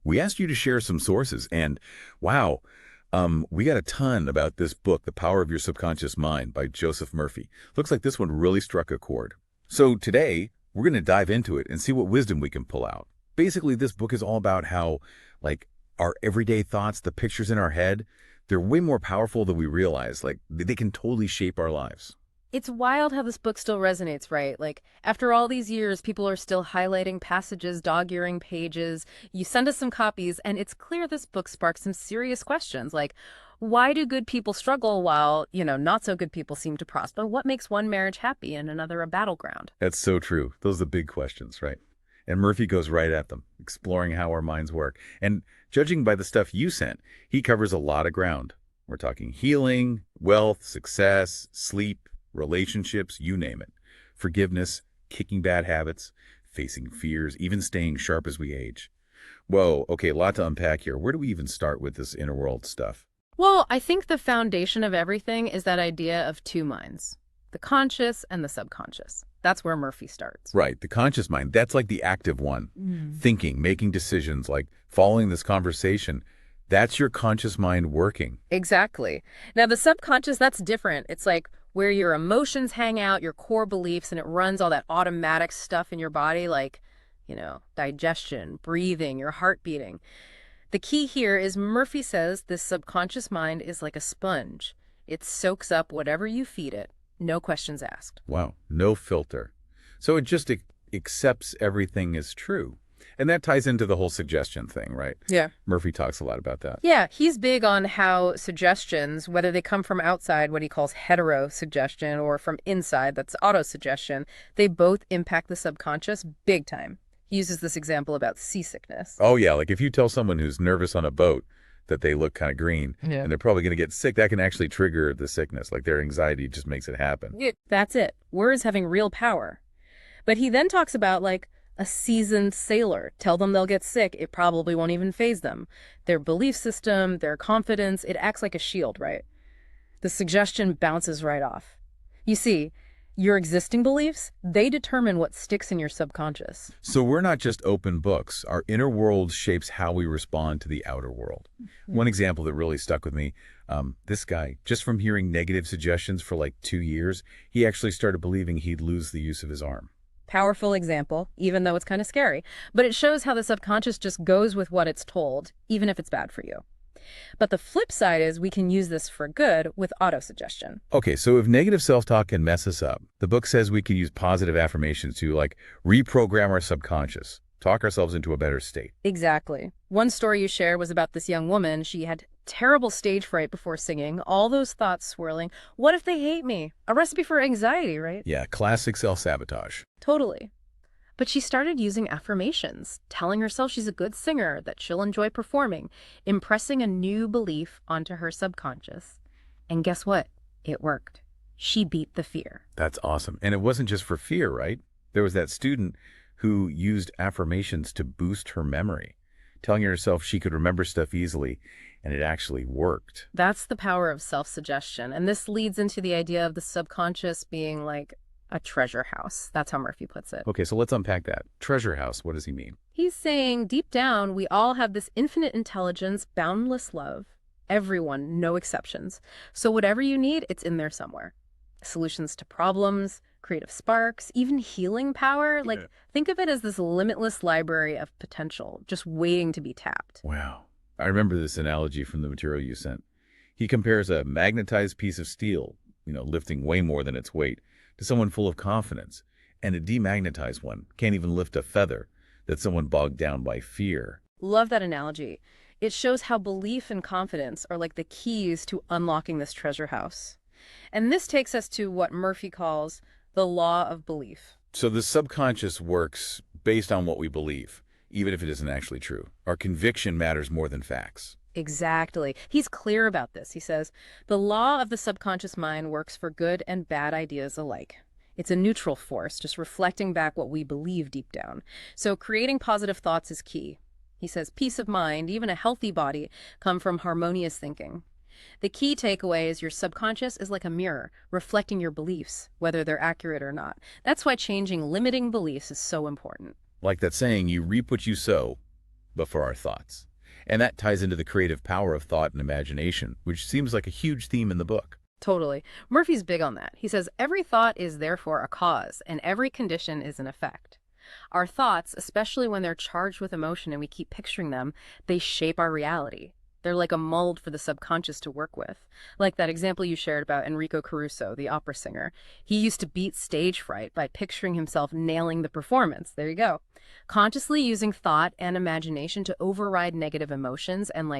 We asked you to share some sources, and wow, we got a ton about this book, The Power of Your Subconscious Mind by Joseph Murphy. Looks like this one really struck a chord. So today, we're going to dive into it and see what wisdom we can pull out. Basically, this book is all about how, like, our everyday thoughts, the pictures in our head, they're way more powerful than we realize. Like, they can totally shape our lives. It's wild how this book still resonates, right? Like, after all these years, people are still highlighting passages, dog-earing pages. You send us some copies, and it's clear this book sparks some serious questions, like, why do good people struggle while, not so good people seem to prosper? What makes one marriage happy and another a battleground? That's so true. Those are the big questions, right? And Murphy goes right at them, exploring how our minds work. And judging by the stuff you sent, he covers a lot of ground. We're talking healing, wealth, success, sleep, relationships, you name it. Forgiveness, kicking bad habits, facing fears, even staying sharp as we age. Whoa, okay, a lot to unpack here. Where do we even start with this inner world stuff? Well, I think the foundation of everything is that idea of two minds, the conscious and the subconscious. That's where Murphy starts. Right, the conscious mind, that's like the active one. Thinking, making decisions, like following this conversation. That's your conscious mind working. Exactly. Now, the subconscious, that's different. It's like where your emotions hang out, your core beliefs, and it runs all that automatic stuff in your body, like, digestion, breathing, your heart beating. The key here is Murphy says this subconscious mind is like a sponge. It soaks up whatever you feed it, no questions asked. Wow, no filter. So it just accepts everything as true. And that ties into the whole suggestion thing, right? Yeah. Murphy talks a lot about that. Yeah, he's big on how suggestions, whether they come from outside, what he calls heterosuggestion, or from inside, that's autosuggestion, they both impact the subconscious big time. He uses this example about seasickness. Oh, yeah, like if you tell someone who's nervous on a boat that they look kind of green and they're probably going to get sick, that can actually trigger the sickness. Like their anxiety just makes it happen. Yeah, that's it. Words having real power. But he then talks about, like, a seasoned sailor. Tell them they'll get sick. It probably won't even faze them. Their belief system, their confidence, it acts like a shield, right? The suggestion bounces right off. You see, your existing beliefs, they determine what sticks in your subconscious. So we're not just open books. Our inner world shapes how we respond to the outer world. One example that really stuck with me, this guy, just from hearing negative suggestions for like 2 years, he actually started believing he'd lose the use of his arm. Powerful example, even though it's kind of scary. But it shows how the subconscious just goes with what it's told, even if it's bad for you. But the flip side is we can use this for good with autosuggestion. Okay, so if negative self-talk can mess us up, the book says we can use positive affirmations to, like, reprogram our subconscious, talk ourselves into a better state. Exactly. One story you shared was about this young woman. She had terrible stage fright before singing, all those thoughts swirling. What if they hate me? A recipe for anxiety, right? Yeah, classic self-sabotage. Totally. But she started using affirmations, telling herself she's a good singer, that she'll enjoy performing, impressing a new belief onto her subconscious. And guess what? It worked. She beat the fear. That's awesome. And it wasn't just for fear, right? There was that student who used affirmations to boost her memory, telling herself she could remember stuff easily, and it actually worked. That's the power of self-suggestion. And this leads into the idea of the subconscious being like a treasure house. That's how Murphy puts it. Okay, so let's unpack that. Treasure house, what does he mean? He's saying deep down, we all have this infinite intelligence, boundless love. Everyone, no exceptions. So whatever you need, it's in there somewhere. Solutions to problems, creative sparks, even healing power. Like, think of it as this limitless library of potential, just waiting to be tapped. Wow. I remember this analogy from the material you sent. He compares a magnetized piece of steel, lifting way more than its weight, to someone full of confidence. And a demagnetized one can't even lift a feather. That's someone bogged down by fear. Love that analogy. It shows how belief and confidence are like the keys to unlocking this treasure house. And this takes us to what Murphy calls the law of belief. So the subconscious works based on what we believe, even if it isn't actually true. Our conviction matters more than facts. Exactly. He's clear about this. He says, the law of the subconscious mind works for good and bad ideas alike. It's a neutral force, just reflecting back what we believe deep down. So creating positive thoughts is key. He says peace of mind, even a healthy body, come from harmonious thinking. The key takeaway is your subconscious is like a mirror, reflecting your beliefs, whether they're accurate or not. That's why changing limiting beliefs is so important. Like that saying, you reap what you sow. but for our thoughts. And that ties into the creative power of thought and imagination, which seems like a huge theme in the book. Totally. Murphy's big on that. He says every thought is therefore a cause, and every condition is an effect. Our thoughts, especially when they're charged with emotion and we keep picturing them, they shape our reality. They're like a mold for the subconscious to work with. Like that example you shared about Enrico Caruso, the opera singer. He used to beat stage fright by picturing himself nailing the performance. There you go. Consciously using thought and imagination to override negative emotions and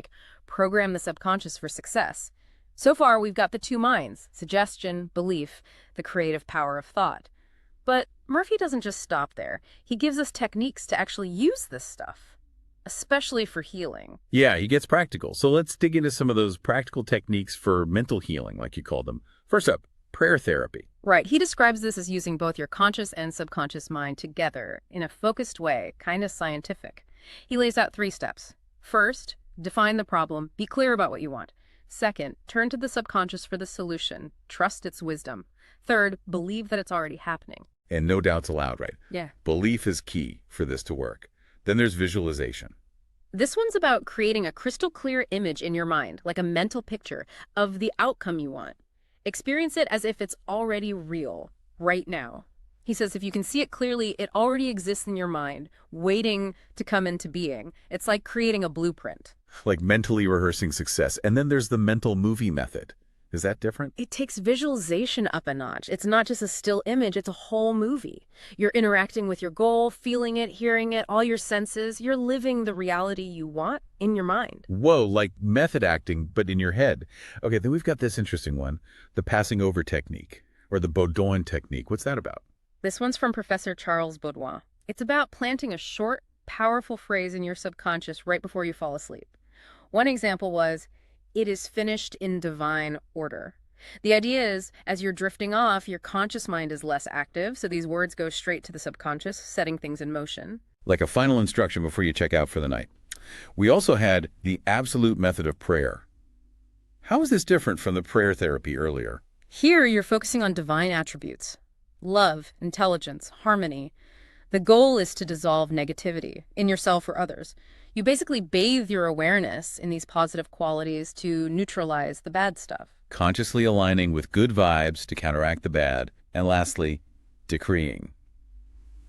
program the subconscious for success. So far, we've got the two minds, suggestion, belief, the creative power of thought. But Murphy doesn't just stop there. He gives us techniques to actually use this stuff, especially for healing. Yeah, he gets practical. So let's dig into some of those practical techniques for mental healing, like you call them. First up, prayer therapy. Right. He describes this as using both your conscious and subconscious mind together in a focused way, kind of scientific. He lays out 3 steps. First, define the problem. Be clear about what you want. Second, turn to the subconscious for the solution. Trust its wisdom. Third, believe that it's already happening. And no doubts allowed, right? Yeah. Belief is key for this to work. Then there's visualization. This one's about creating a crystal clear image in your mind, like a mental picture of the outcome you want. Experience it as if it's already real, right now. He says if you can see it clearly, it already exists in your mind, waiting to come into being. It's like creating a blueprint. Like mentally rehearsing success. And then there's the mental movie method. Is that different? It takes visualization up a notch. It's not just a still image, it's a whole movie. You're interacting with your goal, feeling it, hearing it, all your senses. You're living the reality you want in your mind. Whoa, like method acting, but in your head. Okay, then we've got this interesting one, the passing over technique, or the Baudouin technique. What's that about? This one's from Professor Charles Baudouin. It's about planting a short, powerful phrase in your subconscious right before you fall asleep. One example was, "It is finished in divine order." The idea is, as you're drifting off, your conscious mind is less active, so these words go straight to the subconscious, setting things in motion. Like a final instruction before you check out for the night. We also had the absolute method of prayer. How is this different from the prayer therapy earlier? Here, you're focusing on divine attributes. Love, intelligence, harmony. The goal is to dissolve negativity in yourself or others. You basically bathe your awareness in these positive qualities to neutralize the bad stuff. Consciously aligning with good vibes to counteract the bad. And lastly, decreeing.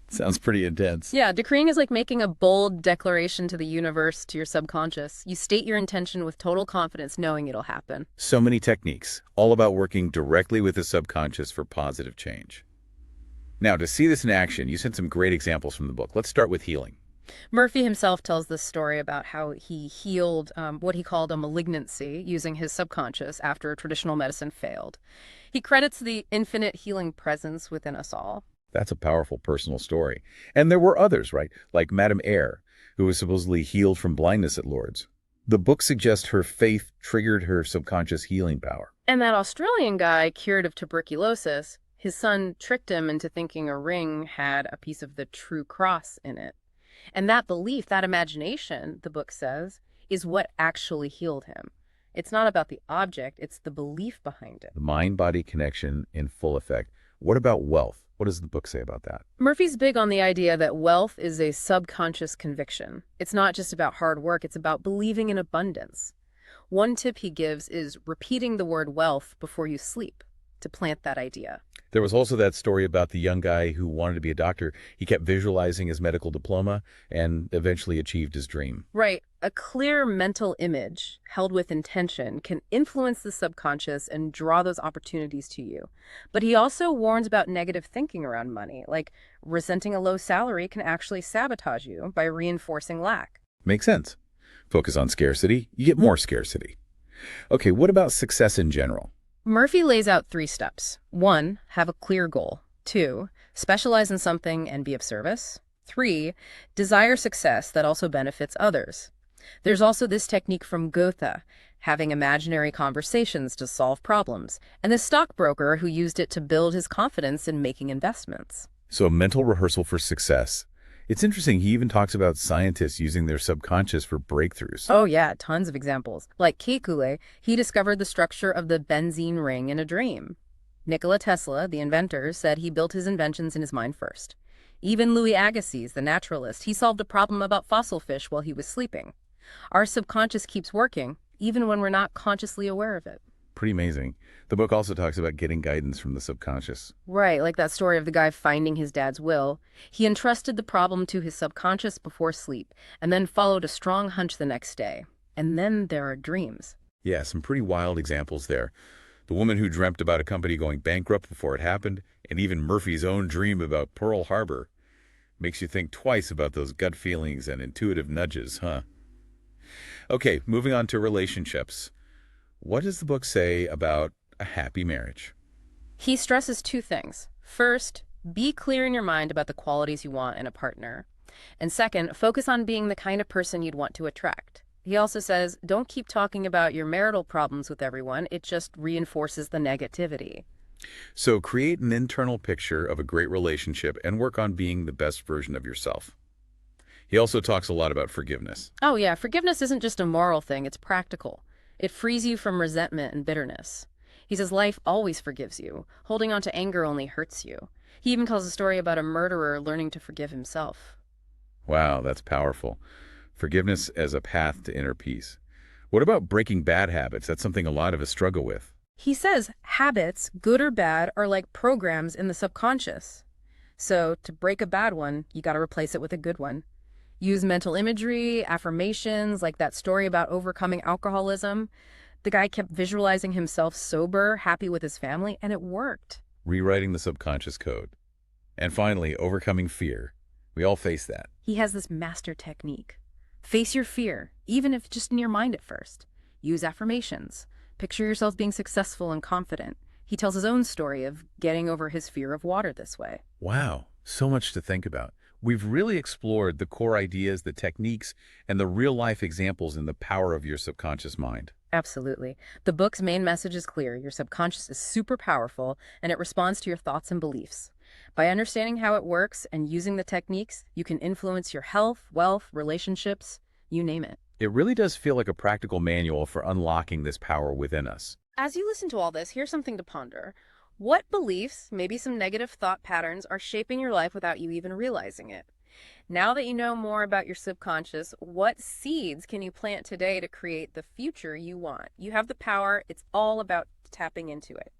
Sounds pretty intense. Yeah, decreeing is like making a bold declaration to the universe, to your subconscious. You state your intention with total confidence, knowing it'll happen. So many techniques, all about working directly with the subconscious for positive change. Now, to see this in action, you sent some great examples from the book. Let's start with healing. Murphy himself tells this story about how he healed what he called a malignancy using his subconscious after traditional medicine failed. He credits the infinite healing presence within us all. That's a powerful personal story. And there were others, right? Like Madame Eyre, who was supposedly healed from blindness at Lourdes. The book suggests her faith triggered her subconscious healing power. And that Australian guy cured of tuberculosis, his son tricked him into thinking a ring had a piece of the true cross in it. And that belief, that imagination, the book says, is what actually healed him. It's not about the object, it's the belief behind it. The mind-body connection in full effect. What about wealth? What does the book say about that? Murphy's big on the idea that wealth is a subconscious conviction. It's not just about hard work, it's about believing in abundance. One tip he gives is repeating the word wealth before you sleep to plant that idea. There was also that story about the young guy who wanted to be a doctor. He kept visualizing his medical diploma and eventually achieved his dream. Right. A clear mental image held with intention can influence the subconscious and draw those opportunities to you. But he also warns about negative thinking around money, like resenting a low salary can actually sabotage you by reinforcing lack. Makes sense. Focus on scarcity, you get more scarcity. Okay, what about success in general? Murphy lays out 3 steps. 1, have a clear goal. 2, specialize in something and be of service. 3, desire success that also benefits others. There's also this technique from Goethe, having imaginary conversations to solve problems, and the stockbroker who used it to build his confidence in making investments. So a mental rehearsal for success. It's interesting, he even talks about scientists using their subconscious for breakthroughs. Oh yeah, tons of examples. Like Kekulé, he discovered the structure of the benzene ring in a dream. Nikola Tesla, the inventor, said he built his inventions in his mind first. Even Louis Agassiz, the naturalist, he solved a problem about fossil fish while he was sleeping. Our subconscious keeps working, even when we're not consciously aware of it. Pretty amazing. The book also talks about getting guidance from the subconscious. Right, like that story of the guy finding his dad's will. He entrusted the problem to his subconscious before sleep, and then followed a strong hunch the next day. And then there are dreams. Yeah, some pretty wild examples there. The woman who dreamt about a company going bankrupt before it happened, and even Murphy's own dream about Pearl Harbor. Makes you think twice about those gut feelings and intuitive nudges, huh? Okay, moving on to relationships. What does the book say about a happy marriage? He stresses two things. First, be clear in your mind about the qualities you want in a partner. And second, focus on being the kind of person you'd want to attract. He also says, don't keep talking about your marital problems with everyone. It just reinforces the negativity. So create an internal picture of a great relationship and work on being the best version of yourself. He also talks a lot about forgiveness. Oh, yeah, forgiveness isn't just a moral thing, it's practical. It frees you from resentment and bitterness. He says life always forgives you. Holding on to anger only hurts you. He even tells a story about a murderer learning to forgive himself. Wow, that's powerful. Forgiveness as a path to inner peace. What about breaking bad habits? That's something a lot of us struggle with. He says habits, good or bad, are like programs in the subconscious. So to break a bad one, you got to replace it with a good one. Use mental imagery, affirmations, like that story about overcoming alcoholism. The guy kept visualizing himself sober, happy with his family, and it worked. Rewriting the subconscious code. And finally, overcoming fear. We all face that. He has this master technique. Face your fear, even if just in your mind at first. Use affirmations. Picture yourself being successful and confident. He tells his own story of getting over his fear of water this way. Wow, so much to think about. We've really explored the core ideas, the techniques, and the real-life examples in the power of your subconscious mind. Absolutely. The book's main message is clear. Your subconscious is super powerful, and it responds to your thoughts and beliefs. By understanding how it works and using the techniques, you can influence your health, wealth, relationships, you name it. It really does feel like a practical manual for unlocking this power within us. As you listen to all this, here's something to ponder. What beliefs, maybe some negative thought patterns, are shaping your life without you even realizing it? Now that you know more about your subconscious, what seeds can you plant today to create the future you want? You have the power. It's all about tapping into it.